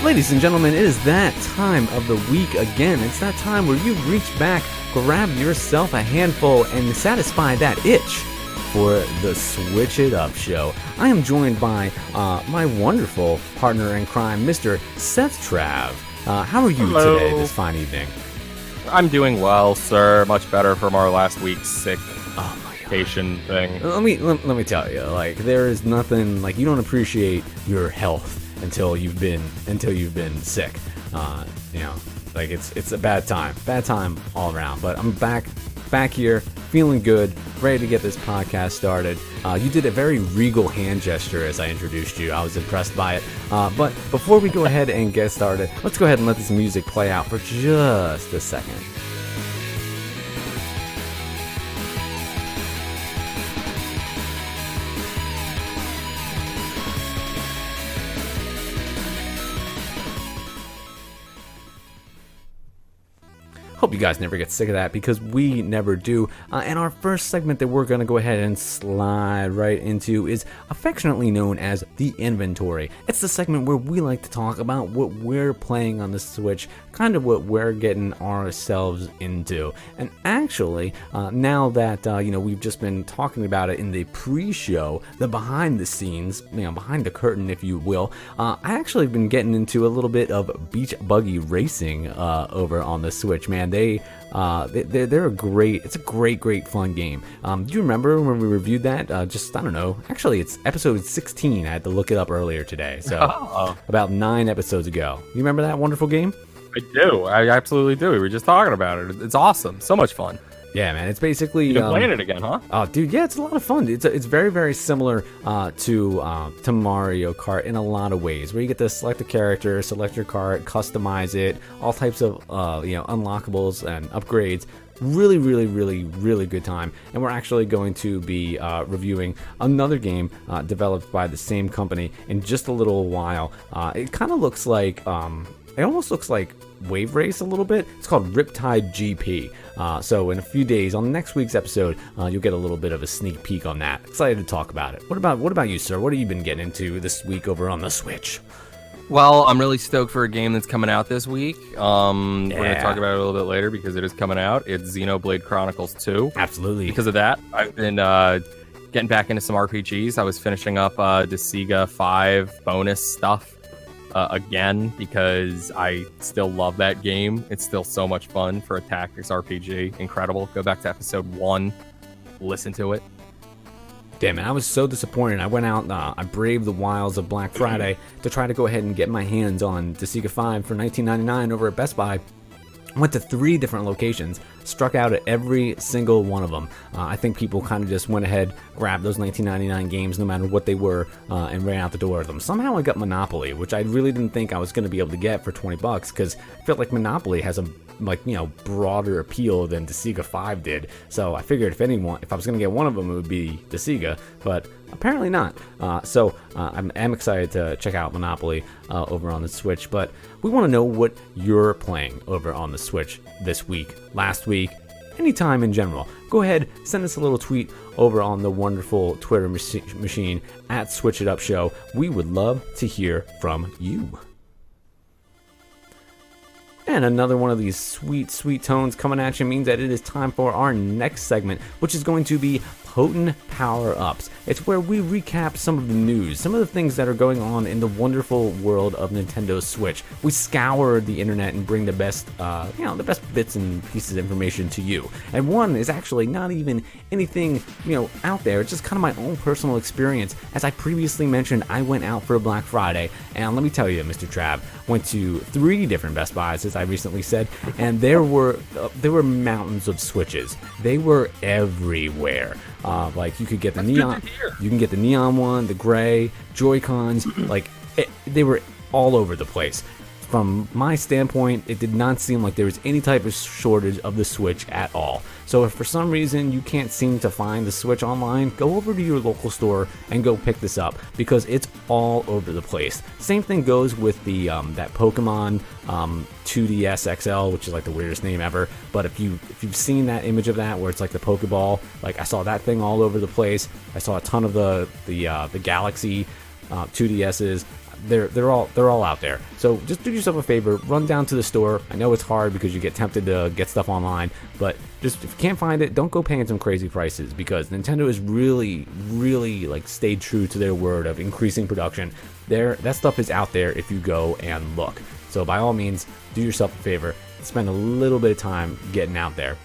Ladies and gentlemen, it is that time of the week again. It's that time where you reach back, grab yourself a handful, and satisfy that itch for the Switch It Up show. I am joined by my wonderful partner in crime, Mr. Seth Trav. How are you today, this fine evening? I'm doing well, sir. Much better from our last week's sick vacation thing. Let me tell you, like, there is nothing like you don't appreciate your health until you've been sick. You know, like it's a bad time all around. But I'm back here, feeling good, ready to get this podcast started. You did a very regal hand gesture as I introduced you. I was impressed by it. But before we go ahead and get started, let's go ahead and let this music play out for just a second. Hope you guys never get sick of that, because we never do. And our first segment that we're going to go ahead and slide right into is affectionately known as the inventory. It's the segment where we like to talk about what we're playing on the Switch, kind of what we're getting ourselves into. And actually, now that we've just been talking about it in the pre-show, the behind the scenes, behind the curtain, if you will, I actually have been getting into a little bit of beach buggy racing over on the Switch, man. They're a great fun game. Do you remember when we reviewed that? I don't know. Actually, it's episode 16. I had to look it up earlier today. So about 9 episodes ago. You remember that wonderful game? I do. I absolutely do. We were just talking about it. It's awesome. So much fun. Yeah, man, it's basically you're playing it again, huh? Oh, dude, yeah, it's a lot of fun. It's very, very similar to Mario Kart in a lot of ways, where you get to select a character, select your cart, customize it, all types of unlockables and upgrades. Really good time. And we're actually going to be reviewing another game developed by the same company in just a little while. It kind of looks like it almost looks like Wave Race a little bit. It's called Riptide GP. So in a few days, on next week's episode, you'll get a little bit of a sneak peek on that. Excited to talk about it. What about you, sir? What have you been getting into this week over on the Switch? Well, I'm really stoked for a game that's coming out this week. We're going to talk about it a little bit later because it is coming out. It's Xenoblade Chronicles 2. Absolutely. Because of that, I've been getting back into some RPGs. I was finishing up Desiga 5 bonus stuff again because I still love that game. It's still so much fun for a tactics RPG. Incredible. Go back to episode 1. Listen to it. Damn it, I was so disappointed. I went out, I braved the wilds of Black Friday to try to go ahead and get my hands on Desiga 5 for $19.99 over at Best Buy. I went to 3 different locations, struck out at every single one of them. I think people kind of just went ahead, grabbed those $19.99 games no matter what they were, and ran out the door with them. Somehow I got Monopoly, which I really didn't think I was going to be able to get for $20, because I felt like Monopoly has a broader appeal than Desiga 5 did. So I figured if I was going to get one of them, it would be Desiga, but apparently not. So I'm excited to check out Monopoly over on the Switch, but we want to know what you're playing over on the Switch this week, last week, anytime in general. Go ahead, send us a little tweet over on the wonderful Twitter machine at Switch It Up Show. We would love to hear from you. And another one of these sweet tones coming at you means that it is time for our next segment, which is going to be Potent Power-Ups. It's where we recap some of the news, some of the things that are going on in the wonderful world of Nintendo Switch. We scour the internet and bring the best, the best bits and pieces of information to you. And one is actually not even anything, out there. It's just kind of my own personal experience. As I previously mentioned, I went out for Black Friday, and let me tell you, Mr. Trav, went to 3 different Best Buys, as I recently said, and there were mountains of Switches. They were everywhere. Like you could get the neon, you can get the neon one, the gray, Joy-Cons, they were all over the place. From my standpoint, it did not seem like there was any type of shortage of the Switch at all. So if for some reason you can't seem to find the Switch online, go over to your local store and go pick this up, because it's all over the place. Same thing goes with the that Pokemon 2DS XL, which is like the weirdest name ever. But if you've seen that image of that where it's like the Pokeball, like I saw that thing all over the place. I saw a ton of the Galaxy 2DSs. they're all out there. So just do yourself a favor, run down to the store. I know it's hard because you get tempted to get stuff online, but just if you can't find it, don't go paying some crazy prices, because Nintendo has really like stayed true to their word of increasing production. That stuff is out there if you go and look. So by all means, do yourself a favor, spend a little bit of time getting out there.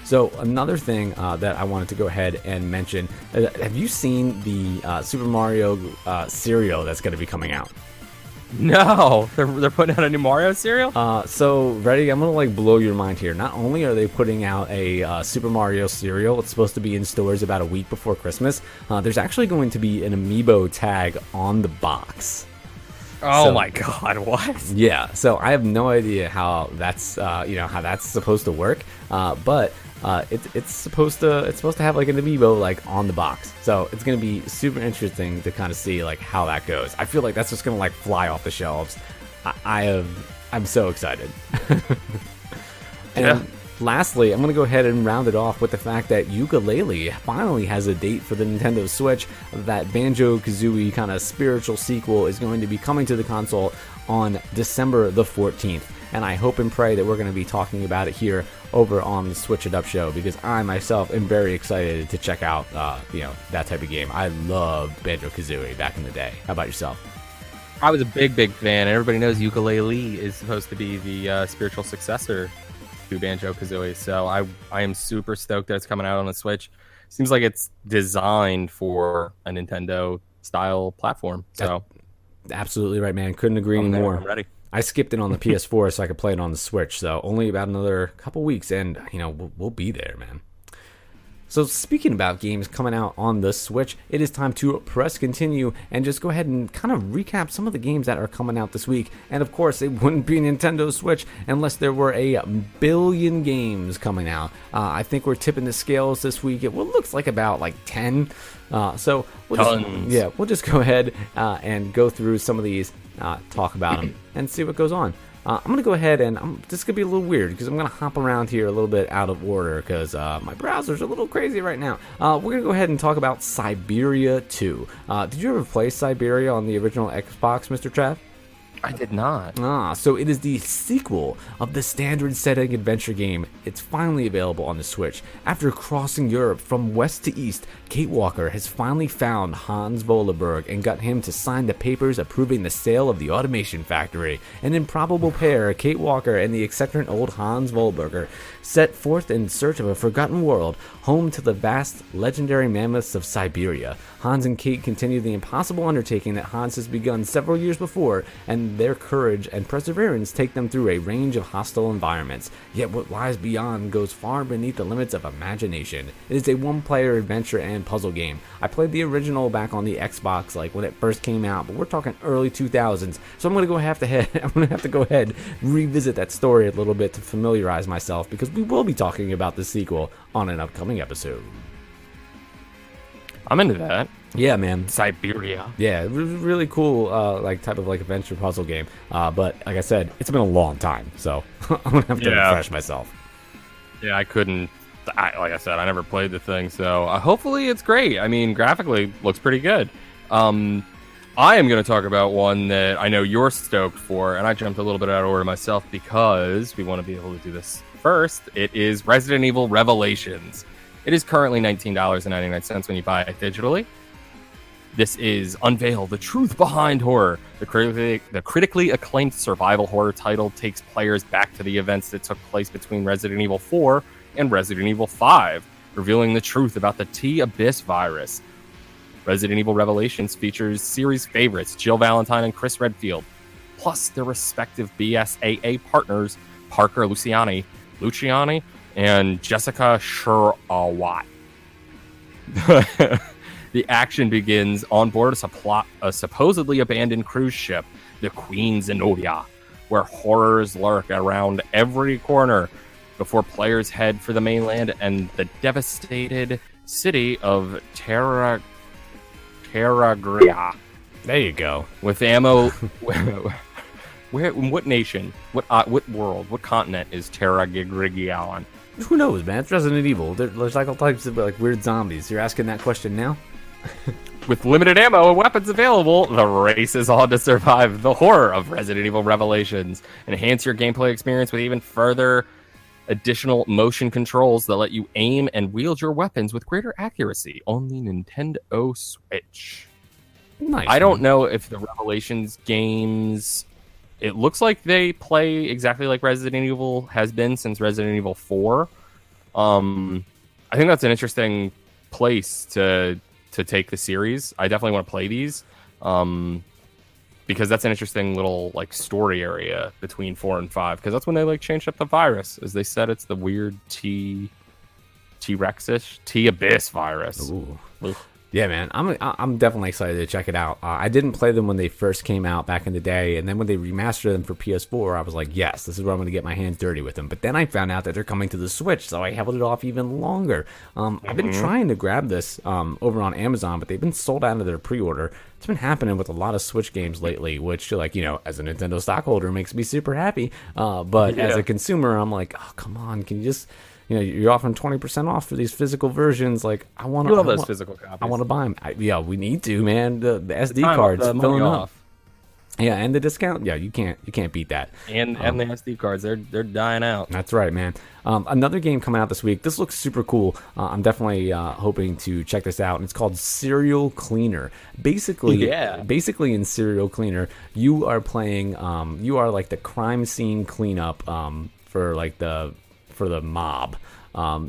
So another thing that I wanted to go ahead and mention, have you seen the Super Mario cereal that's going to be coming out? No, they're putting out a new Mario cereal? So ready, I'm going to like blow your mind here. Not only are they putting out a Super Mario cereal, it's supposed to be in stores about a week before Christmas. There's actually going to be an amiibo tag on the box. Oh my God! What? Yeah. So I have no idea how that's how that's supposed to work. But it's supposed to have like an amiibo like on the box. So it's gonna be super interesting to kind of see like how that goes. I feel like that's just gonna like fly off the shelves. I'm so excited. And lastly, I'm going to go ahead and round it off with the fact that Yooka-Laylee finally has a date for the Nintendo Switch. That Banjo-Kazooie kind of spiritual sequel is going to be coming to the console on December the 14th. And I hope and pray that we're going to be talking about it here over on the Switch It Up show, because I myself am very excited to check out that type of game. I loved Banjo-Kazooie back in the day. How about yourself? I was a big fan, and everybody knows Yooka-Laylee is supposed to be the spiritual successor to Banjo-Kazooie, so I am super stoked that it's coming out on the Switch. Seems like it's designed for a Nintendo style platform. So absolutely right, man. Couldn't agree anymore. I'm ready. I skipped it on the PS4 so I could play it on the Switch. So only about another couple weeks, and we'll be there, man. So speaking about games coming out on the Switch, it is time to press continue and just go ahead and kind of recap some of the games that are coming out this week. And of course, it wouldn't be Nintendo Switch unless there were a billion games coming out. I think we're tipping the scales this week at what looks like about like 10. So we'll just go ahead and go through some of these, talk about them, and see what goes on. I'm going to go ahead and this is going to be a little weird because I'm going to hop around here a little bit out of order because my browser's a little crazy right now. We're going to go ahead and talk about Siberia 2. Did you ever play Siberia on the original Xbox, Mr. Trav? I did not. So it is the sequel of the standard setting adventure game. It's finally available on the Switch. After crossing Europe from west to east, Kate Walker has finally found Hans Volaberg and got him to sign the papers approving the sale of the automation factory. An improbable pair, Kate Walker and the eccentric old Hans Volaberger, set forth in search of a forgotten world, home to the vast, legendary mammoths of Siberia. Hans and Kate continue the impossible undertaking that Hans has begun several years before, and their courage and perseverance take them through a range of hostile environments. Yet what lies beyond goes far beneath the limits of imagination. It is a one-player adventure and puzzle game. I played the original back on the Xbox, like when it first came out, but we're talking early 2000s. So I'm gonna have to go ahead revisit that story a little bit to familiarize myself, because we will be talking about the sequel on an upcoming episode. I'm into that. Yeah, man. Siberia. Yeah, really cool, type of adventure puzzle game. But like I said, it's been a long time, so I'm gonna have to refresh myself. Yeah, I couldn't. Like I said, I never played the thing, so hopefully it's great. I mean, graphically looks pretty good. I am going to talk about one that I know you're stoked for, and I jumped a little bit out of order myself because we want to be able to do this first. It is Resident Evil Revelations. It is currently $19.99 when you buy it digitally. This is Unveil the Truth Behind Horror. The critically acclaimed survival horror title takes players back to the events that took place between Resident Evil 4 and Resident Evil 5, revealing the truth about the T-Abyss virus. Resident Evil Revelations features series favorites Jill Valentine and Chris Redfield, plus their respective BSAA partners Parker Luciani, and Jessica Sherwat. The action begins on board a supposedly abandoned cruise ship, the Queen Zenobia, where horrors lurk around every corner before players head for the mainland and the devastated city of Terragria. There you go. With ammo... What nation? What world? What continent is Terragria on? Who knows, man? It's Resident Evil. There's like all types of weird zombies. You're asking that question now? With limited ammo and weapons available, the race is on to survive the horror of Resident Evil Revelations. Enhance your gameplay experience with even further additional motion controls that let you aim and wield your weapons with greater accuracy on the Nintendo Switch. Nice. I don't know if the Revelations games... It looks like they play exactly like Resident Evil has been since Resident Evil 4. I think that's an interesting place to take the series. I definitely want to play these because that's an interesting little like story area between 4 and 5, because that's when they like changed up the virus. As they said, it's the weird T-Rexish T-Abyss virus. Ooh. Yeah, man, I'm definitely excited to check it out. I didn't play them when they first came out back in the day, and then when they remastered them for PS4, I was like, yes, this is where I'm going to get my hands dirty with them. But then I found out that they're coming to the Switch, so I held it off even longer. I've been trying to grab this over on Amazon, but they've been sold out of their pre-order. It's been happening with a lot of Switch games lately, which, like, you know, as a Nintendo stockholder, makes me super happy. But as a consumer, I'm like, oh, come on, can you just... You know, you're offering 20% off for these physical versions. Like, I want to. You love those physical copies. I want to buy them. Yeah, we need to, man. The SD cards filling up. Yeah, and the discount. Yeah, you can't beat that. And the SD cards, they're dying out. That's right, man. Another game coming out this week. This looks super cool. I'm definitely hoping to check this out. And it's called Serial Cleaner. Basically, in Serial Cleaner, you are playing. You are like the crime scene cleanup for the mob.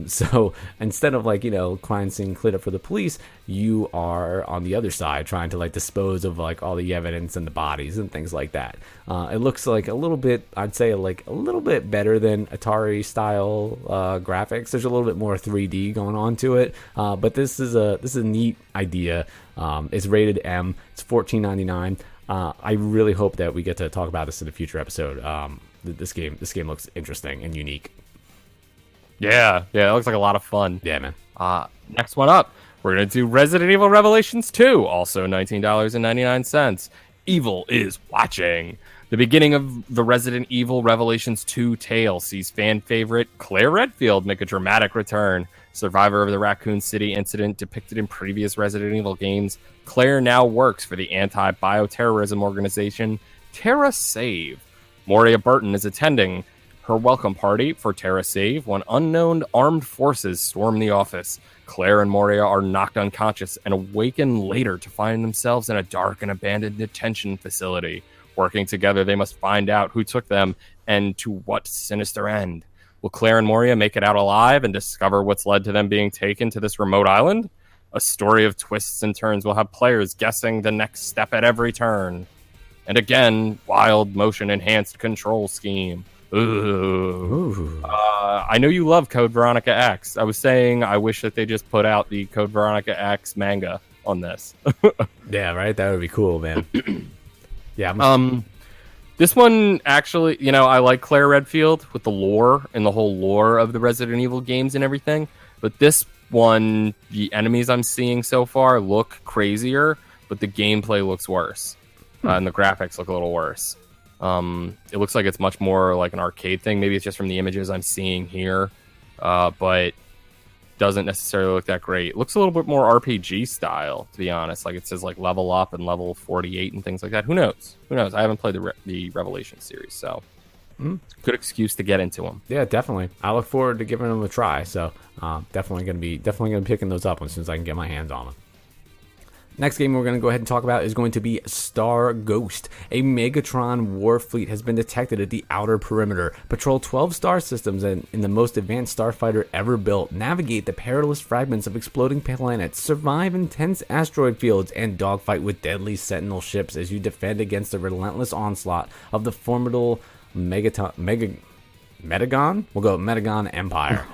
So instead of like, you know, crime scene cleanup for the police, you are on the other side trying to like dispose of like all the evidence and the bodies and things like that. It looks like a little bit, I'd say like a little bit better than Atari style graphics. There's a little bit more 3D going on to it. But this is a neat idea. It's rated M. It's $14.99. I really hope that we get to talk about this in a future episode. This game looks interesting and unique. Yeah, it looks like a lot of fun. Yeah, man. Next one up, we're going to do Resident Evil Revelations 2, also $19.99. Evil is watching. The beginning of the Resident Evil Revelations 2 tale sees fan favorite Claire Redfield make a dramatic return. Survivor of the Raccoon City incident depicted in previous Resident Evil games, Claire now works for the anti-bioterrorism organization Terra Save. Moria Burton is attending her welcome party for Terra Save when unknown armed forces storm the office. Claire and Moria are knocked unconscious and awaken later to find themselves in a dark and abandoned detention facility. Working together, they must find out who took them and to what sinister end. Will Claire and Moria make it out alive and discover what's led to them being taken to this remote island? A story of twists and turns will have players guessing the next step at every turn. And again, wild motion-enhanced control scheme. Ooh. I know you love Code Veronica X. I was saying I wish that they just put out the Code Veronica X manga on this. Yeah, right? That would be cool, man. Yeah. This one, actually, you know, I like Claire Redfield with the lore and the whole lore of the Resident Evil games and everything. But this one, the enemies I'm seeing so far look crazier, but the gameplay looks worse. And the graphics look a little worse. It looks like it's much more like an arcade thing. Maybe it's just from the images I'm seeing here, but doesn't necessarily look that great. It looks a little bit more RPG style, to be honest. Like it says like level up and level 48 and things like that. Who knows? I haven't played the Revelation series, so good excuse to get into them. Yeah, definitely. I look forward to giving them a try. So definitely gonna be picking those up as soon as I can get my hands on them. Next game we're going to go ahead and talk about is going to be Star Ghost. A Megatron war fleet has been detected at the outer perimeter. Patrol 12 star systems and in the most advanced starfighter ever built. Navigate the perilous fragments of exploding planets. Survive intense asteroid fields and dogfight with deadly sentinel ships as you defend against the relentless onslaught of the formidable Metagon? We'll go Metagon Empire.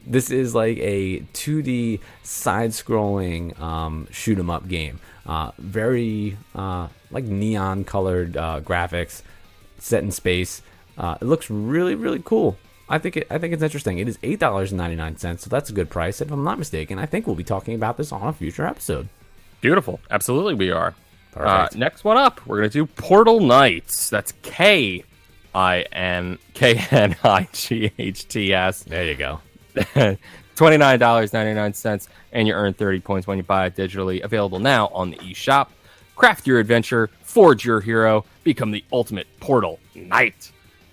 This is like a 2D side-scrolling shoot 'em up game. Very like neon-colored graphics, set in space. It looks really, really cool. I think it's interesting. It is $8.99, so that's a good price. If I'm not mistaken, I think we'll be talking about this on a future episode. Beautiful. Absolutely, we are. Next one up, we're gonna do Portal Knights. That's KNIGHTS. There you go. $29.99, and you earn 30 points when you buy it digitally. Available now on the eShop. Craft your adventure, forge your hero, become the ultimate Portal Knight.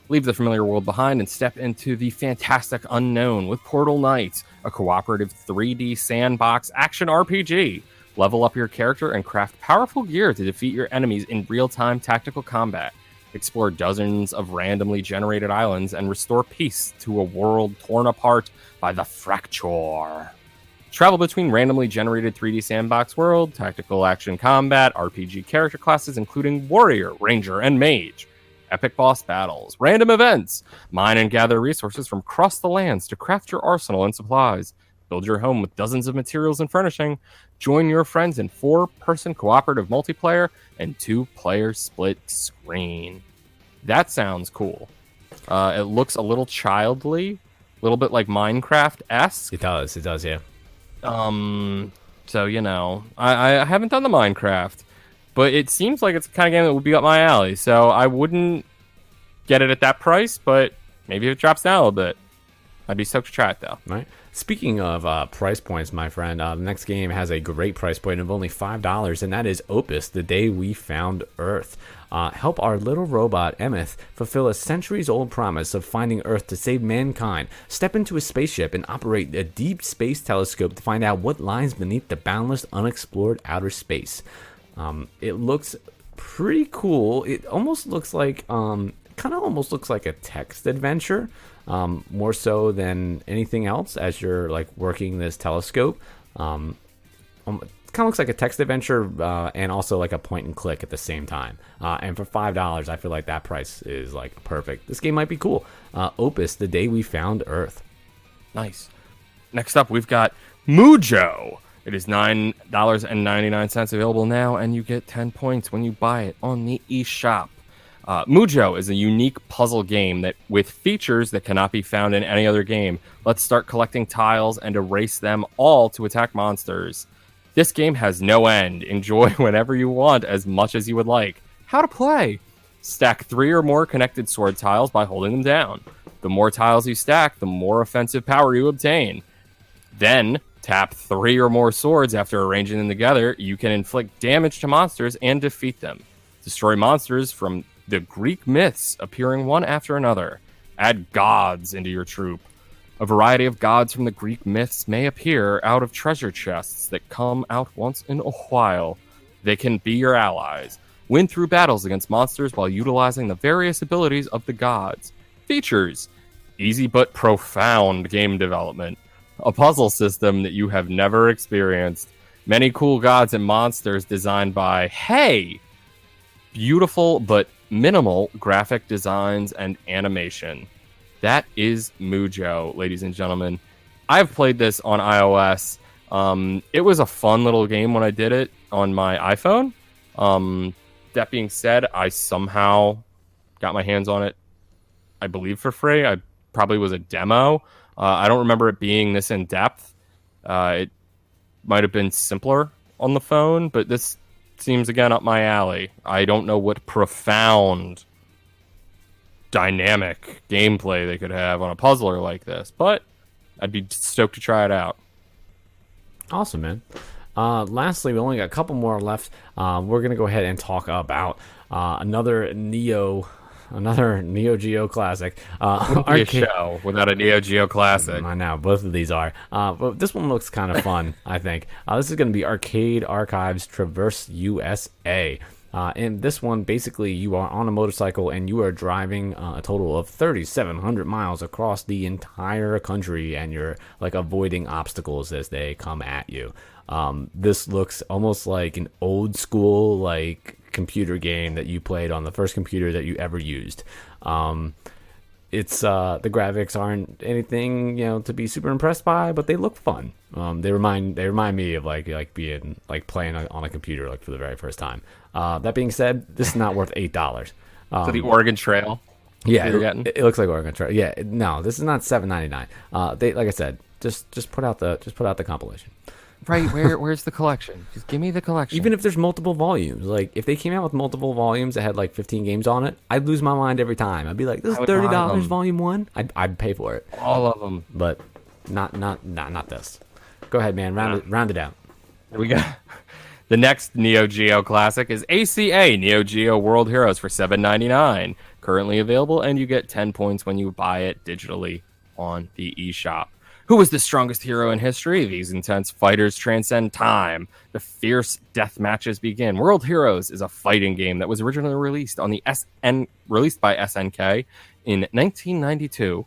Leave the familiar world behind and step into the fantastic unknown with Portal Knight, a cooperative 3D sandbox action RPG. Level up your character and craft powerful gear to defeat your enemies in real-time tactical combat. Explore dozens of randomly generated islands and restore peace to a world torn apart by the fracture. Travel between randomly generated 3D sandbox world, tactical action combat, RPG character classes including warrior, ranger, and mage. Epic boss battles, random events, mine and gather resources from across the lands to craft your arsenal and supplies. Build your home with dozens of materials and furnishing. Join your friends in 4-person cooperative multiplayer and 2-player split screen. That sounds cool. It looks a little childly, a little bit like Minecraft-esque. It does, yeah. So, you know, I haven't done the Minecraft, but it seems like it's the kind of game that would be up my alley. So I wouldn't get it at that price, but maybe if it drops down a little bit, I'd be stoked to try it, though. Right. Speaking of price points, my friend, the next game has a great price point of only $5, and that is Opus, The Day We Found Earth. Help our little robot, Emeth, fulfill a centuries-old promise of finding Earth to save mankind. Step into a spaceship and operate a deep space telescope to find out what lies beneath the boundless, unexplored outer space. It looks pretty cool. It almost looks like, almost looks like a text adventure. More so than anything else as you're like working this telescope. It kind of looks like a text adventure and also like a point and click at the same time. And for $5, I feel like that price is like perfect. This game might be cool. Opus, The Day We Found Earth. Nice. Next up, we've got Mujo. It is $9.99 available now, and you get 10 points when you buy it on the eShop. Mujo is a unique puzzle game that with features that cannot be found in any other game. Let's start collecting tiles and erase them all to attack monsters. This game has no end. Enjoy whenever you want, as much as you would like. How to play? Stack 3 or more connected sword tiles by holding them down. The more tiles you stack, the more offensive power you obtain. Then, tap 3 or more swords after arranging them together. You can inflict damage to monsters and defeat them. Destroy monsters from the Greek myths appearing one after another. Add gods into your troop. A variety of gods from the Greek myths may appear out of treasure chests that come out once in a while. They can be your allies. Win through battles against monsters while utilizing the various abilities of the gods. Features: easy but profound game development. A puzzle system that you have never experienced. Many cool gods and monsters designed by, beautiful but minimal graphic designs and animation. That is Mujo, ladies and gentlemen. I've played this on iOS. It was a fun little game when I did it on my iPhone. That being said, I somehow got my hands on it, I believe, for free. I probably was a demo. I don't remember it being this in-depth. It might have been simpler on the phone, but this seems again up my alley. I don't know what profound dynamic gameplay they could have on a puzzler like this, but I'd be stoked to try it out. Awesome, man. Lastly, we only got a couple more left. We're gonna go ahead and talk about another Neo Geo classic. A show without a Neo Geo classic. I know, both of these are. But this one looks kind of fun, I think. This is going to be Arcade Archives Traverse USA. In this one, basically, you are on a motorcycle and you are driving a total of 3,700 miles across the entire country, and you're like avoiding obstacles as they come at you. This looks almost like an old school like computer game that you played on the first computer that you ever used. It's the graphics aren't anything to be super impressed by, but they look fun. They remind me of like being like playing on a computer like for the very first time. That being said, this is not worth $8. So the Oregon Trail. Yeah, it looks like Oregon Trail. Yeah, no, this is not $7.99. They, like I said, just put out the compilation. Right, where's the collection? Just give me the collection. Even if there's multiple volumes, like if they came out with multiple volumes that had like 15 games on it, I'd lose my mind every time. I'd be like, this is $30 volume 1. I'd pay for it. All of them. But Not this. Go ahead, man. Round it out. We got the next Neo Geo classic is ACA Neo Geo World Heroes for $7.99. Currently available, and you get 10 points when you buy it digitally on the eShop. Who is the strongest hero in history? These intense fighters transcend time. The fierce death matches begin. World Heroes is a fighting game that was originally released by SNK in 1992.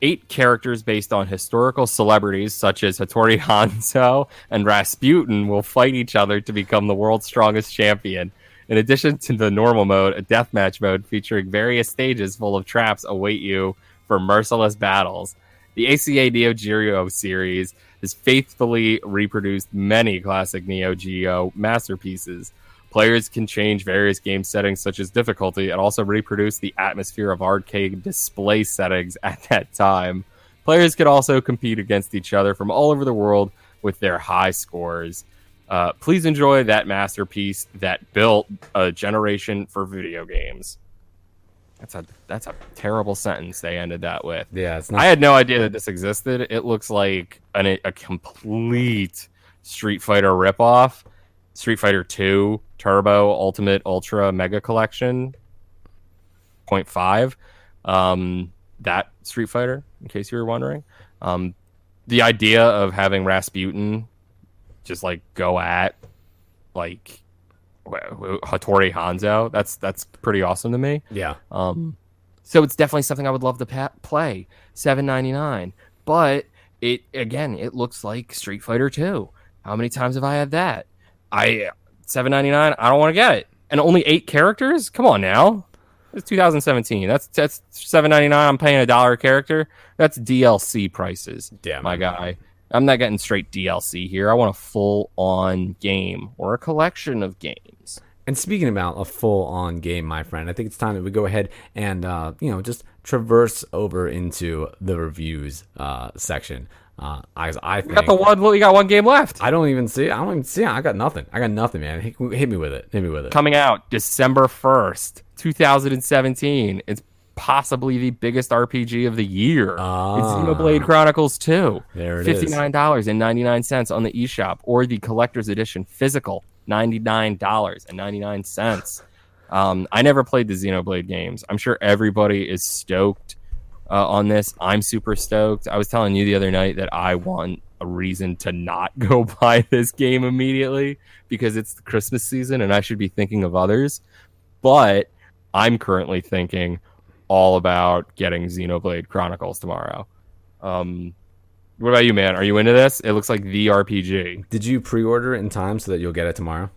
8 characters based on historical celebrities such as Hattori Hanzo and Rasputin will fight each other to become the world's strongest champion. In addition to the normal mode, a deathmatch mode featuring various stages full of traps await you for merciless battles. The ACA Neo Geo series has faithfully reproduced many classic Neo Geo masterpieces. Players can change various game settings such as difficulty and also reproduce the atmosphere of arcade display settings at that time. Players can also compete against each other from all over the world with their high scores. Please enjoy that masterpiece that built a generation for video games. That's a terrible sentence they ended that with. Yeah, it's not. I had no idea that this existed. It looks like a complete Street Fighter ripoff. Street Fighter 2 Turbo Ultimate Ultra Mega Collection 0.5. That Street Fighter, in case you were wondering. The idea of having Rasputin just like go at like Hattori Hanzo, that's pretty awesome to me. Yeah. So it's definitely something I would love to play. $7.99, but it looks like Street Fighter 2. How many times have I had that? $7.99. I don't want to get it, and only 8 characters. Come on now, it's 2017. That's $7.99. I'm paying $1 a character. That's DLC prices. Damn, my guy. I'm not getting straight DLC here. I want a full-on game or a collection of games. And speaking about a full-on game, my friend, I think it's time that we go ahead and just traverse over into the reviews section. I think we got one game left. I don't even see it. I got nothing, man. Hit me with it. Coming out December 1st, 2017. It's possibly the biggest RPG of the year. It's Xenoblade Chronicles 2. There it is. $59.99 on the eShop, or the collector's edition physical, $99.99. I never played the Xenoblade games. I'm sure everybody is stoked on this. I'm super stoked. I was telling you the other night that I want a reason to not go buy this game immediately because it's the Christmas season and I should be thinking of others. But I'm currently thinking all about getting Xenoblade Chronicles tomorrow. What about you, man? Are you into this? It looks like the RPG. Did you pre-order it in time so that you'll get it tomorrow?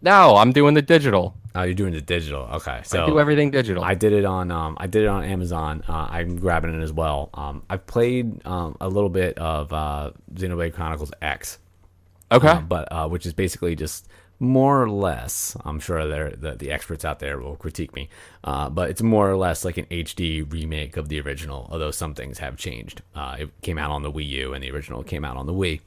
No, I'm doing the digital. Oh, you're doing the digital. Okay, so I do everything digital. I did it on Amazon. I'm grabbing it as well. I've played a little bit of Xenoblade Chronicles X. Okay, but which is basically just more or less. I'm sure the experts out there will critique me, but it's more or less like an HD remake of the original. Although some things have changed. It came out on the Wii U, and the original came out on the Wii.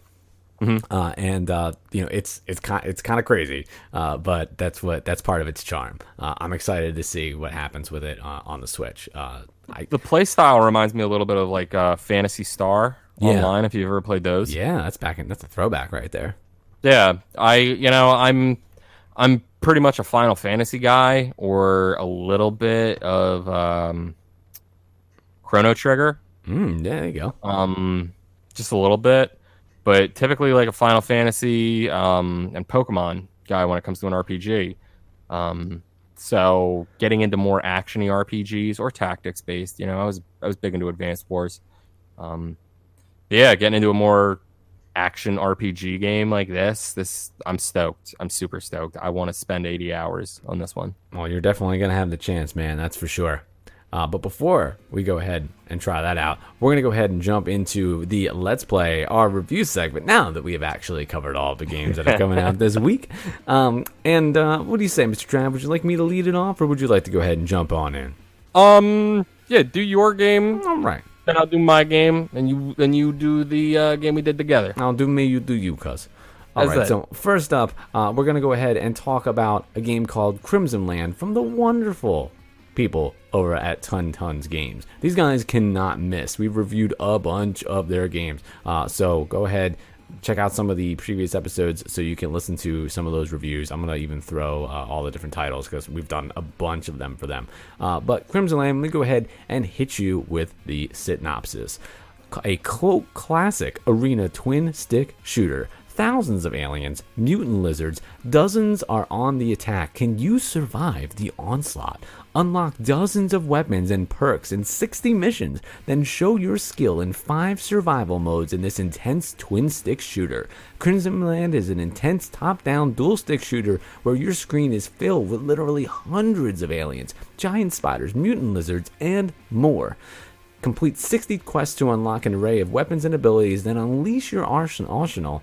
Mm-hmm. It's kind of crazy, but that's part of its charm. I'm excited to see what happens with it on the Switch. The play style reminds me a little bit of like Phantasy Star Online. If you've ever played those, that's a throwback right there. Yeah, I'm pretty much a Final Fantasy guy, or a little bit of Chrono Trigger. There you go. Just a little bit. But typically like a Final Fantasy and Pokemon guy when it comes to an RPG. So getting into more action-y RPGs or tactics-based, I was big into Advanced Wars. Getting into a more action RPG game like this, I'm stoked. I'm super stoked. I want to spend 80 hours on this one. Well, you're definitely going to have the chance, man. That's for sure. But before we go ahead and try that out, we're going to go ahead and jump into the Let's Play, our review segment, now that we have actually covered all the games that are coming out this week. And what do you say, Mr. Trav? Would you like me to lead it off, or would you like to go ahead and jump on in? Do your game. All right. Then I'll do my game, and you do the game we did together. I'll do me, you do you, cuz. All right, so first up, we're going to go ahead and talk about a game called Crimsonland from the wonderful people over at Tons Games. These guys cannot miss. We've reviewed a bunch of their games. So go ahead, check out some of the previous episodes so you can listen to some of those reviews. I'm going to even throw all the different titles because we've done a bunch of them for them. But Crimsonland, let me go ahead and hit you with the synopsis. A quote classic arena twin stick shooter. Thousands of aliens, mutant lizards, dozens are on the attack. Can you survive the onslaught? Unlock dozens of weapons and perks in 60 missions, then show your skill in 5 survival modes in this intense twin-stick shooter. Crimsonland is an intense top-down dual-stick shooter where your screen is filled with literally hundreds of aliens, giant spiders, mutant lizards, and more. Complete 60 quests to unlock an array of weapons and abilities, then unleash your arsenal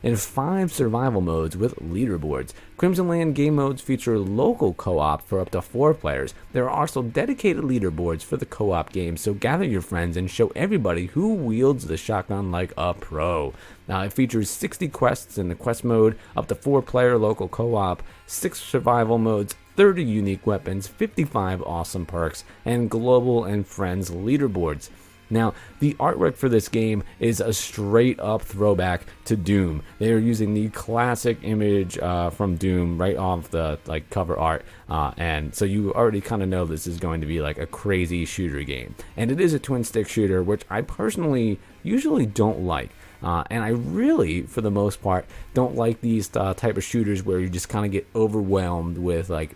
in 5 survival modes with leaderboards. Crimsonland game modes feature local co-op for up to 4 players. There are also dedicated leaderboards for the co-op game, so gather your friends and show everybody who wields the shotgun like a pro. Now, it features 60 quests in the quest mode, up to 4-player local co-op, 6 survival modes, 30 unique weapons, 55 awesome perks, and global and friends leaderboards. Now, the artwork for this game is a straight up throwback to Doom. They are using the classic image from Doom right off the cover art, and so you already kind of know this is going to be like a crazy shooter game. And it is a twin stick shooter, which I personally usually don't like. And I really, for the most part, don't like these type of shooters where you just kind of get overwhelmed with like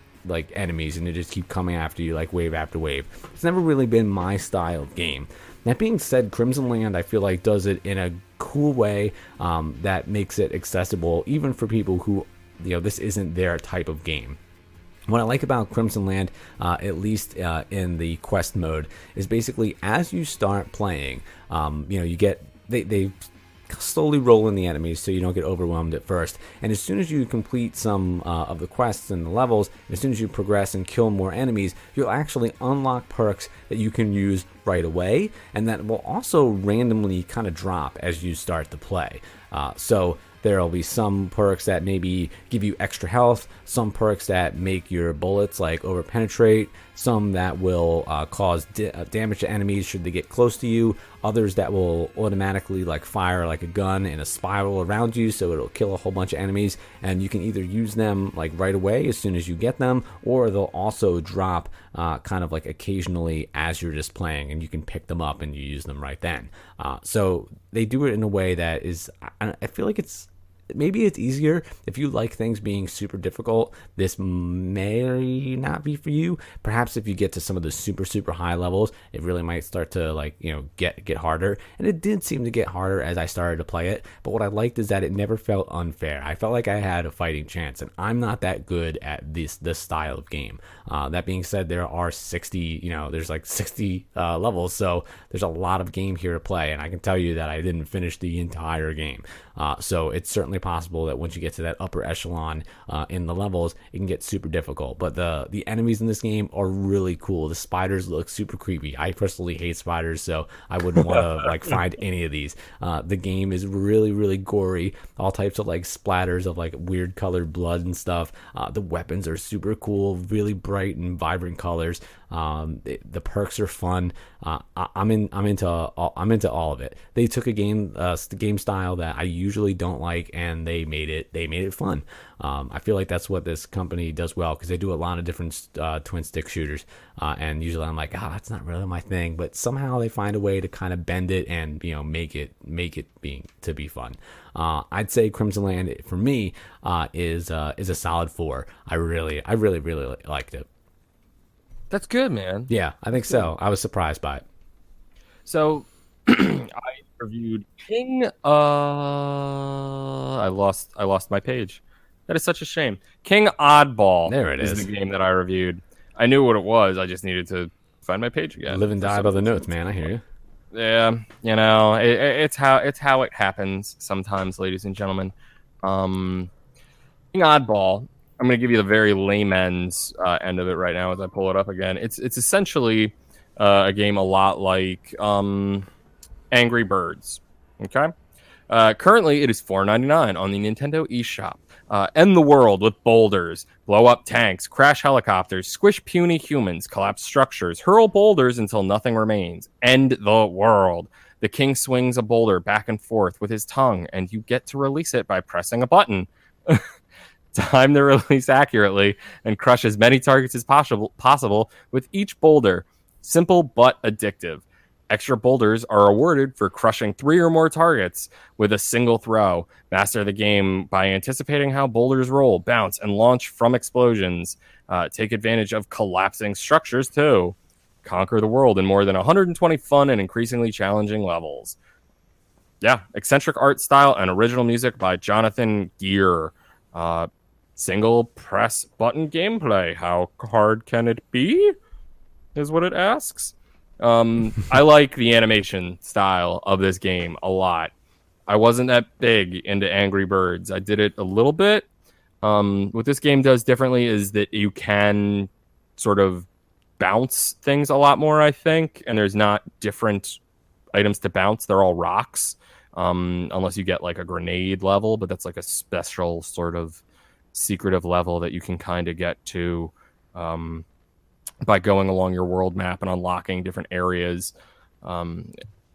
enemies and they just keep coming after you like wave after wave. It's never really been my style of game. That being said, Crimsonland I feel like does it in a cool way that makes it accessible even for people who, this isn't their type of game. What I like about Crimsonland, at least in the quest mode, is basically as you start playing, you get they slowly roll in the enemies so you don't get overwhelmed at first, and as soon as you complete some of the quests and the levels, as soon as you progress and kill more enemies, you'll actually unlock perks that you can use right away, and that will also randomly kind of drop as you start to play. So there'll be some perks that maybe give you extra health, some perks that make your bullets over penetrate, some that will cause damage to enemies should they get close to you, others that will automatically fire like a gun in a spiral around you so it'll kill a whole bunch of enemies, and you can either use them right away as soon as you get them, or they'll also drop kind of occasionally as you're just playing, and you can pick them up and you use them right then. So they do it in a way that is, I feel like maybe it's easier if you like things being super difficult. This may not be for you. Perhaps if you get to some of the super high levels, it really might start to get harder. And it did seem to get harder as I started to play it. But what I liked is that it never felt unfair. I felt like I had a fighting chance, and I'm not that good at this style of game. That being said, there are 60. There's 60 levels, so there's a lot of game here to play. And I can tell you that I didn't finish the entire game. So it's certainly possible that once you get to that upper echelon in the levels, it can get super difficult. But the enemies in this game are really cool. The spiders look super creepy. I personally hate spiders, so I wouldn't want to find any of these. The game is really gory. All types of splatters of weird colored blood and stuff. The weapons are super cool, really bright and vibrant colors. The perks are fun. I'm into all of it. They took a game style that I usually don't like, and they made it fun. I feel like that's what this company does well, because they do a lot of different twin stick shooters, and usually I'm like, that's not really my thing, but somehow they find a way to kind of bend it and make it be fun. I'd say Crimsonland for me is a solid 4. I really liked it. That's good, man. Yeah, I think so. I was surprised by it. So I reviewed King. I lost my page. That is such a shame. King Oddball. There it is. The game that I reviewed. I knew what it was. I just needed to find my page again. Live and die by the notes, man. I hear you. Yeah, it's how it happens sometimes, ladies and gentlemen. King Oddball. I'm going to give you the very layman's end of it right now as I pull it up again. It's essentially a game a lot like Angry Birds. Okay, Currently, it is $4.99 on the Nintendo eShop. End the world with boulders, blow up tanks, crash helicopters, squish puny humans, collapse structures, hurl boulders until nothing remains. End the world. The king swings a boulder back and forth with his tongue, and you get to release it by pressing a button. Time the release accurately and crush as many targets as possible with each boulder. Simple but addictive. Extra boulders are awarded for crushing 3 or more targets with a single throw. Master the game by anticipating how boulders roll, bounce, and launch from explosions. Take advantage of collapsing structures, too. Conquer the world in more than 120 fun and increasingly challenging levels. Yeah, eccentric art style and original music by Jonathan Gear. Single press button gameplay. How hard can it be? Is what it asks. I like the animation style of this game a lot. I wasn't that big into Angry Birds. I did it a little bit. What this game does differently is that you can sort of bounce things a lot more, I think, and there's not different items to bounce. They're all rocks, unless you get like a grenade level, but that's like a special sort of secretive level that you can kind of get to by going along your world map and unlocking different areas.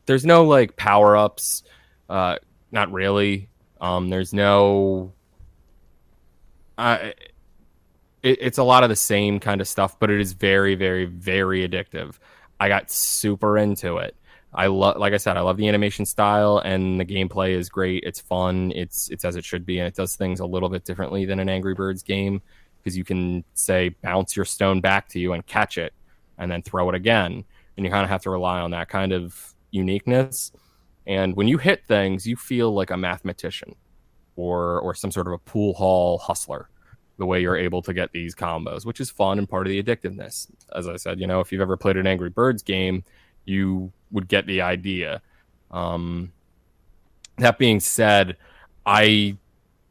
There's no like power-ups, not really. There's no it's a lot of the same kind of stuff, but it is very, very, very addictive. I got super into it. Like I said, I love the animation style, and the gameplay is great. It's fun. It's as it should be, and it does things a little bit differently than an Angry Birds game, because you can say bounce your stone back to you and catch it, and then throw it again, and you kind of have to rely on that kind of uniqueness. And when you hit things, you feel like a mathematician or some sort of a pool hall hustler, the way you're able to get these combos, which is fun and part of the addictiveness. As I said, if you've ever played an Angry Birds game, you would get the idea. That being said, I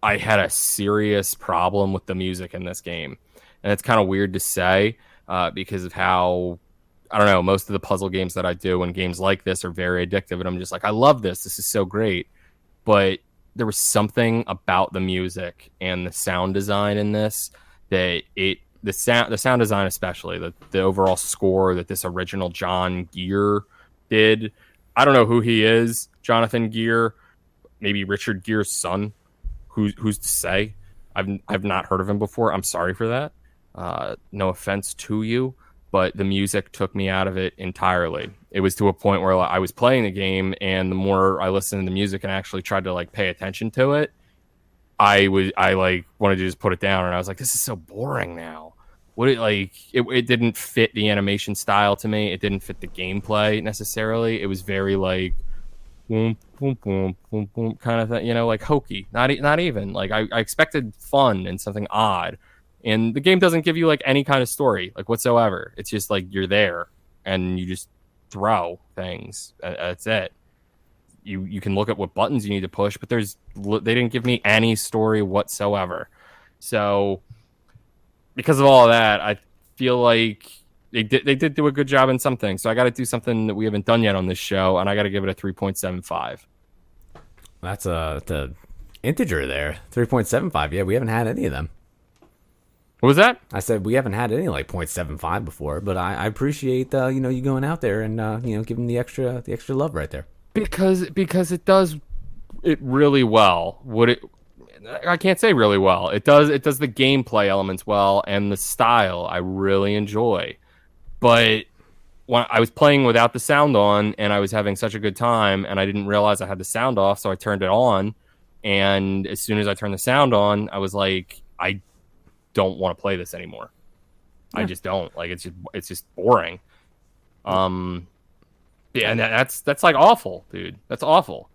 had a serious problem with the music in this game. And it's kind of weird to say because of how, I don't know, most of the puzzle games that I do and games like this are very addictive. And I'm just like, I love this. This is so great. But there was something about the music and the sound design in this that the sound design, especially the overall score that this original John Gear did. I don't know who he is, Jonathan Gear, maybe Richard Gere's son. Who's to say? I've not heard of him before. I'm sorry for that. No offense to you, but the music took me out of it entirely. It was to a point where I was playing the game, and the more I listened to the music and actually tried to like pay attention to it, I wanted to just put it down, and I was like, this is so boring now. It didn't fit the animation style to me. It didn't fit the gameplay necessarily. It was very like boom, boom, boom, boom, boom kind of thing, like hokey. Not even like I expected fun and something odd, and the game doesn't give you like any kind of story like whatsoever. It's just like you're there and you just throw things. That's it. You can look at what buttons you need to push, but they didn't give me any story whatsoever. So because of all of that, I feel like they did do a good job in some things. So I got to do something that we haven't done yet on this show, and I got to give it a 3.75. That's a integer there. 3.75. Yeah, we haven't had any of them. What was that? I said we haven't had any like 0.75 before, but I appreciate you going out there and giving the extra love right there. Because it does it really well. I can't say really well. It does the gameplay elements well, and the style I really enjoy. But when I was playing without the sound on, and I was having such a good time, and I didn't realize I had the sound off, so I turned it on. And as soon as I turned the sound on, I was like, I don't want to play this anymore. Yeah. I just don't. Like it's just boring. Yeah, and that's like awful, dude. That's awful.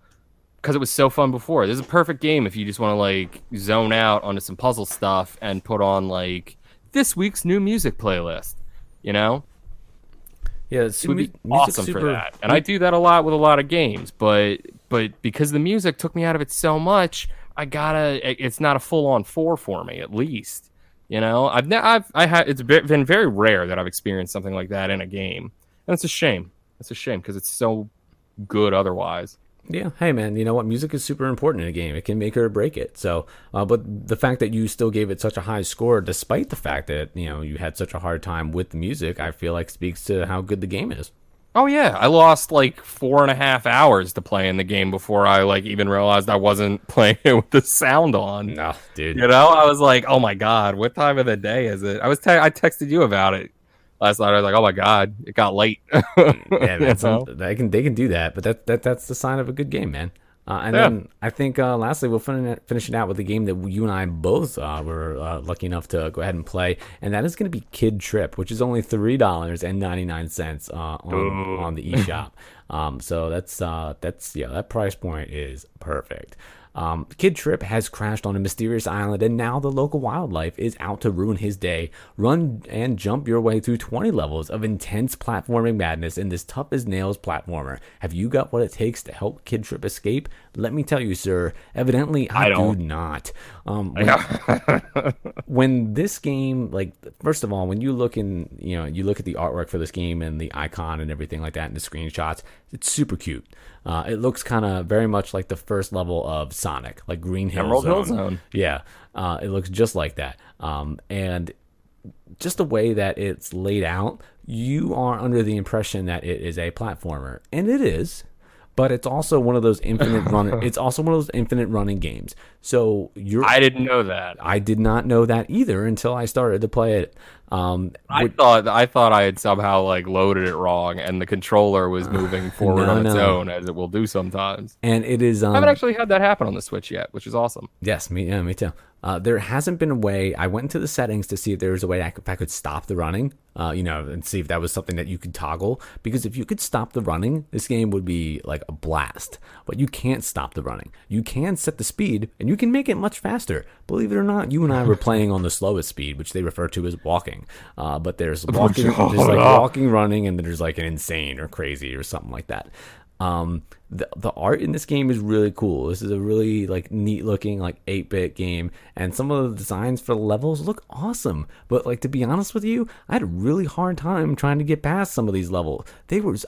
Because it was so fun before. This is a perfect game if you just want to like zone out onto some puzzle stuff and put on like this week's new music playlist. Yeah, it would be awesome for that. And I do that a lot with a lot of games, but because the music took me out of it so much, it's not a full on 4 for me at least. It's been very rare that I've experienced something like that in a game, and it's a shame. It's a shame because it's so good otherwise. Yeah, hey man, you know what? Music is super important in a game. It can make or break it. So, but the fact that you still gave it such a high score, despite the fact that you had such a hard time with the music, I feel like speaks to how good the game is. Oh yeah, I lost like 4.5 hours to play in the game before I like even realized I wasn't playing it with the sound on. No, dude. I was like, oh my god, what time of the day is it? I texted you about it last night. I was like, oh my god, it got late. Yeah, man, they can do that, but that's the sign of a good game, man. And Yeah. then I think lastly we'll finish it out with a game that you and I both were lucky enough to go ahead and play, and that is going to be Kid Tripp, which is only $3.99 on the eShop. So that's yeah, that price point is perfect. Kid Tripp has crashed on a mysterious island, and now the local wildlife is out to ruin his day. Run and jump your way through 20 levels of intense platforming madness in this tough as nails platformer. Have you got what it takes to help Kid Tripp escape? Let me tell you, sir, evidently I do not. When this game, like, first of all, when you look you look at the artwork for this game and the icon and everything like that and the screenshots, it's super cute. It looks kind of very much like the first level of Sonic, like Green Hill Emerald Zone. Hill Zone. Yeah, it looks just like that. And just the way that it's laid out, you are under the impression that it is a platformer, and it is. But it's also one of those infinite run. It's also one of those infinite running games. So I didn't know that. I did not know that either until I started to play it. I thought I had somehow like loaded it wrong, and the controller was moving forward on its own, as it will do sometimes. And it is. I haven't actually had that happen on the Switch yet, which is awesome. Yes, me too. There hasn't been a way. I went into the settings to see if there was a way if I could stop the running, and see if that was something that you could toggle. Because if you could stop the running, this game would be like a blast. But you can't stop the running. You can set the speed, and you can make it much faster. Believe it or not, you and I were playing on the slowest speed, which they refer to as walking. But there's walking, there's like walking, running, and then there's like an insane or crazy or something like that. The art in this game is really cool. This is a really like neat looking like 8-bit game, and some of the designs for the levels look awesome. But like, to be honest with you, I had a really hard time trying to get past some of these levels.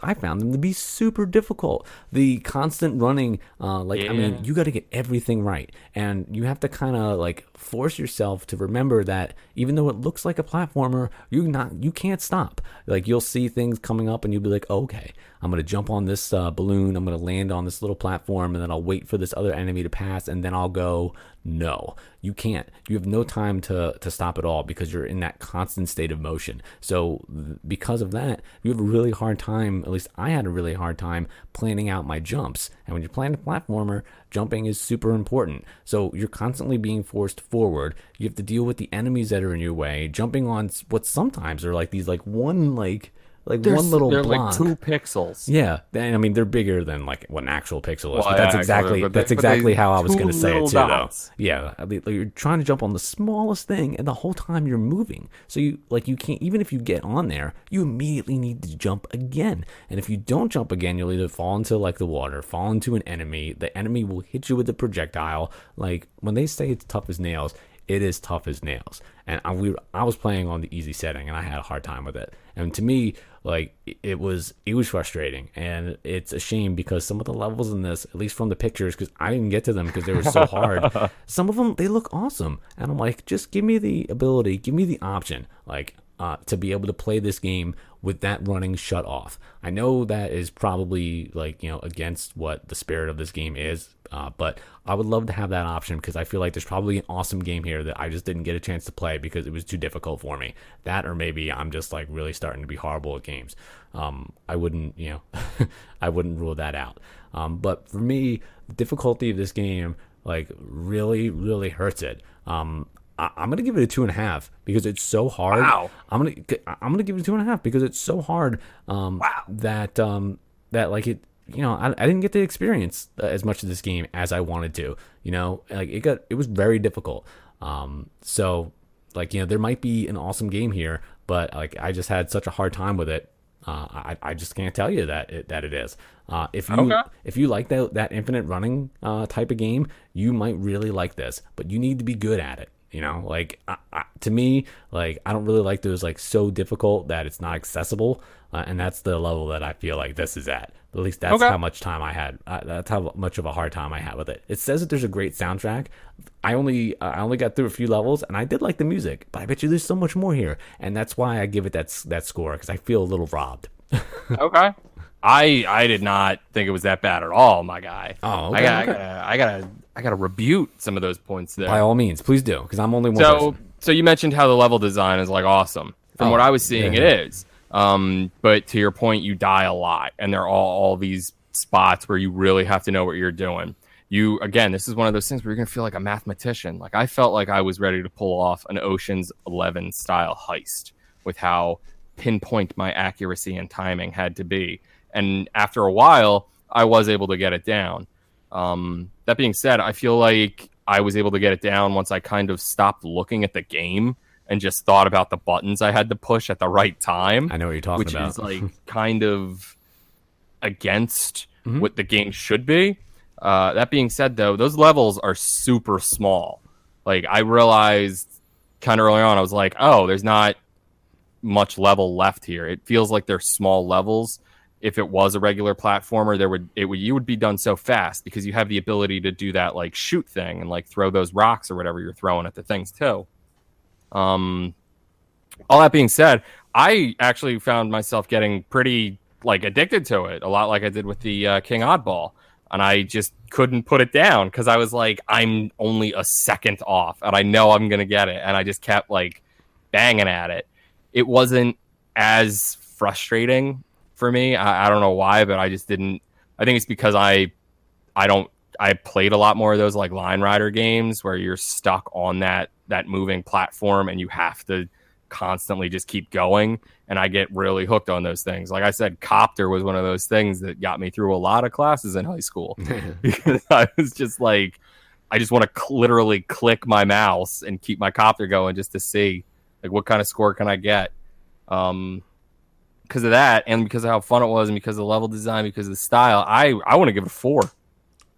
I found them to be super difficult. The constant running, I mean, you got to get everything right, and you have to kind of like force yourself to remember that even though it looks like a platformer, you can't stop. Like, you'll see things coming up, and you'll be like, oh, okay, I'm gonna jump on this balloon, I'm gonna land on this little platform, and then I'll wait for this other enemy to pass, and then I'll go. No, you can't. You have no time to stop at all, because you're in that constant state of motion. So because of that, you have a really hard time, at least I had a really hard time planning out my jumps. And when you're playing a platformer, jumping is super important. So you're constantly being forced forward. You have to deal with the enemies that are in your way, jumping on what sometimes are like these like one one little they're block. like 2 pixels. Yeah, and I mean, they're bigger than like what an actual pixel is. Well, but that's yeah, exactly how I was 2 going to say it little too, dots. though. Yeah, I mean, like, you're trying to jump on the smallest thing, and the whole time you're moving. So you can't, even if you get on there, you immediately need to jump again. And if you don't jump again, you'll either fall into like the water, fall into an enemy. The enemy will hit you with a projectile. Like, when they say it's tough as nails, it is tough as nails. And I was playing on the easy setting, and I had a hard time with it. And to me, like, it was frustrating, and it's a shame because some of the levels in this, at least from the pictures, because I didn't get to them because they were so hard. Some of them, they look awesome, and I'm like, just give me the ability, give me the option, like, to be able to play this game with that running shut off. I know that is probably like, against what the spirit of this game is, but I would love to have that option, because I feel like there's probably an awesome game here that I just didn't get a chance to play because it was too difficult for me. That, or maybe I'm just like really starting to be horrible at games. I wouldn't, I wouldn't rule that out. But for me, the difficulty of this game like really, really hurts it. I'm gonna give it a 2.5 because it's so hard. Wow. I'm gonna give it a 2.5 because it's so hard. That like it. I didn't get to experience as much of this game as I wanted to. Like it was very difficult. So like there might be an awesome game here, but like I just had such a hard time with it. I just can't tell you that it is. If you like that infinite running type of game, you might really like this, but you need to be good at it. Like to me, like I don't really like those like so difficult that it's not accessible, and that's the level that I feel like this is at. At least that's Okay. how much time I had. That's how much of a hard time I had with it. It says that there's a great soundtrack. I only got through a few levels, and I did like the music, but I bet you there's so much more here, and that's why I give it that score, because I feel a little robbed. Okay. I did not think it was that bad at all, my guy. Oh, okay. I gotta rebuke some of those points there. By all means, please do, because I'm only one person. So you mentioned how the level design is like awesome. From what I was seeing, it is. But to your point, you die a lot, and there are all these spots where you really have to know what you're doing. This is one of those things where you're gonna feel like a mathematician. Like I felt like I was ready to pull off an Ocean's 11 style heist with how pinpoint my accuracy and timing had to be. And after a while, I was able to get it down. That being said, I feel like I was able to get it down once I kind of stopped looking at the game and just thought about the buttons I had to push at the right time. I know what you're talking about. Which is like kind of against what the game should be. That being said, though, those levels are super small. Like I realized kind of early on, I was like, oh, there's not much level left here. It feels like they're small levels. If it was a regular platformer, you would be done so fast because you have the ability to do that like shoot thing and like throw those rocks or whatever you're throwing at the things too. All that being said, I actually found myself getting pretty like addicted to it, a lot like I did with the King Oddball, and I just couldn't put it down because I was like, I'm only a second off, and I know I'm gonna get it, and I just kept like banging at it. It wasn't as frustrating for me. I don't know why, but I just didn't. I think it's because I played a lot more of those like Line Rider games where you're stuck on that moving platform and you have to constantly just keep going. And I get really hooked on those things. Like I said, Copter was one of those things that got me through a lot of classes in high school because I was just like, I just want to literally click my mouse and keep my Copter going just to see like what kind of score can I get. Because of that, and because of how fun it was, and because of the level design, because of the style, I want to give it a 4.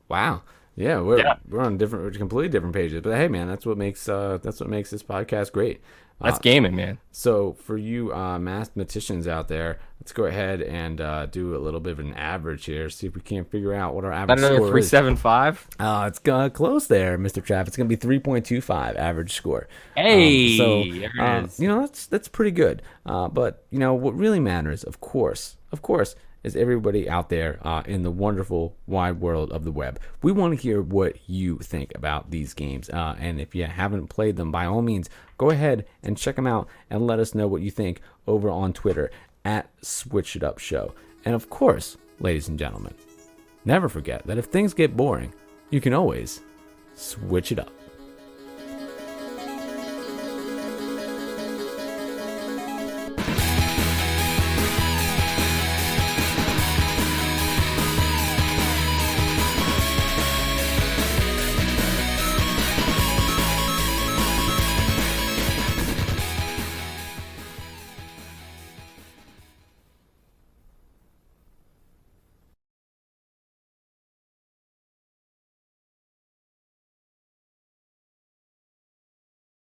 Wow. Yeah, we're on completely different pages. But hey, man, that's what makes this podcast great. That's gaming, man. So for you mathematicians out there, let's go ahead and do a little bit of an average here. See if we can't figure out what our average score is. 375. It's close there, Mr. Trapp. It's going to be 3.25 average score. Hey, there it is. That's pretty good. But what really matters, of course, is everybody out there in the wonderful wide world of the web. We want to hear what you think about these games. And if you haven't played them, by all means, go ahead and check them out and let us know what you think over on Twitter at Switch It Up Show. And of course, ladies and gentlemen, never forget that if things get boring, you can always switch it up.